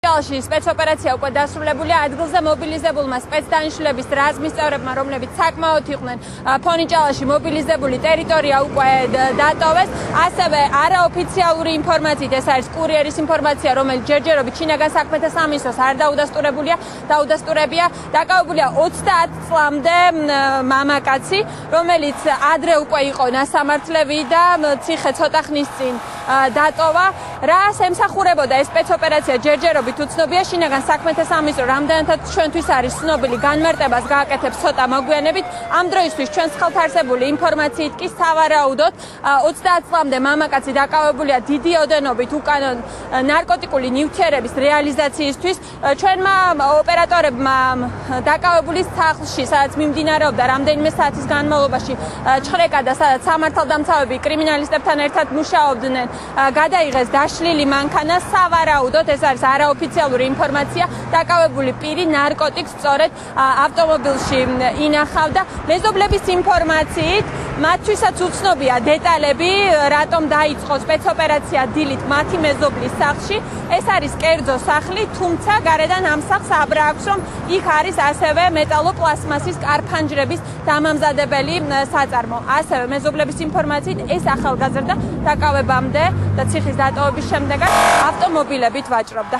პონიჭალში სპეცოპერაცია უკვე დასრულებულია. ადგილზე მობილიზებულმა სპეცდანიშნულების რაზმის წევრებმა, რომლებიც საკმაოდ იყვნენ პონიჭალში მობილიზებული, ტერიტორია უკვე დატოვეს. ასევე არაოფიციალური ინფორმაციით, ეს არის კურიერის ინფორმაცია, რომელიც ჯერჯერობით შინაგან საქმეთა სამინისტროს არ დაუდასტურებია. დაკავებულია 30 წლამდე მამაკაცი, რომელიც ადრე უკვე იყო ნასამართლები და ციხე ცოტა ხნის წინ დატოვა. რას ემსახურებოდა ეს სპეცოპერაცია ჯერჯერობით უცნობია. შინაგან საქმეთა სამინისტრო რამდენადაც ჩვენთვის არის ცნობილი, განმარტებას გააკეთებს ცოტა მოგვიანებით. ამ დროისთვის ჩვენს ხელთ არსებული ინფორმაციით კი სავარაუდოდ 30 წლამდე მამაკაცი დაკავებულია დიდი ოდენობით უკანონ ნარკოტიკული ნივთიერების რეალიზაციისთვის. ჩვენმა ოპერატორებმა დაკავებული სახლში, სადაც მიმდინარეობდა რამდენიმე საათის განმავლობაში ჩხრეკა და სადაც სამართალდამცავები კრიმინალისტებთან ერთად მუშაობდნენ, გადაიღეს დაშლილი მანქანა. სავარაუდოდ ეს არის არაოფიციალური ინფორმაცია, დაკავებული პირი ნარკოტიკს სწორედ ავტომობილში ინახავდა. მეზობლების ინფორმაციით მათთვისაც უცნობია დეტალები, რატომ დაიწყო სპეცოპერაცია დილით მათი მეზობლის სახლში. ეს არის კერძო სახლი, თუმცა გარედან ამ სახლს აბრა აქვს, რომ იქ არის ასევე მეტალოპლასმასის კარფანჯრების დამამზადებელი საწარმო. ასევე მეზობლების ინფორმაციით ეს ახალგაზრდა დაკავებამდე და ციხის დატოვების შემდეგაც ავტომობილებით ვაჭრობდა.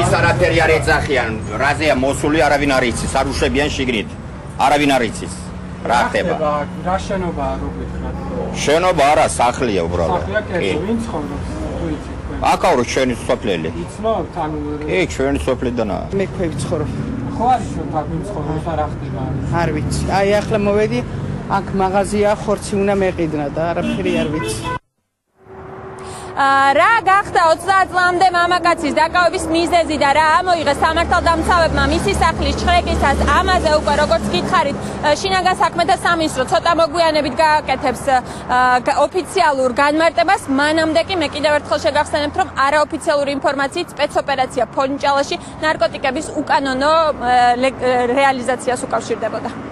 ის არაფერი არ ეძახიან, რაზეა მოსული არავინ არ იცის, არ უშვებიან შიგნით. არავინ არ იცის. რა ხდება? რა შენობაა, რო გითხრათ? შენობა არა, სახლია უბრალოდ. სახლია კერძო, ვინ ცხოვრობს? თუ იცით? აკავრო ჩვენი სოფლელი. იცნობთ ანუ კი, ჩვენი სოფლიდანა. მე ქვე ვიცხოვრობ. ხო არის რომ აქ ვინ ცხოვრობს, რა ხდება? არ ვიცი. აი ახლა მოვედი, აქ მაღაზია, ხორცი უნდა მეყიდნა და არაფერი არ ვიცი. რა გახდა 30 წლამდე მამაკაცის დაკავების მიზეზი და რა ამოიღეს სამართალდამცავებმა მისი სახლის ჩხრეკისას? ამაზე უკვე როგორც გითხარით, შინაგან საქმეთა სამინისტრო ცოტა მოგვიანებით გააკეთებს ოფიციალურ განმარტებას. მანამდე კი მე კიდევ ერთხელ შეგახსენებთ, რომ არაოფიციალური ინფორმაციით სპეცოპერაცია პონიჭალაში ნარკოტიკების უკანონო რეალიზაციას უკავშირდებოდა.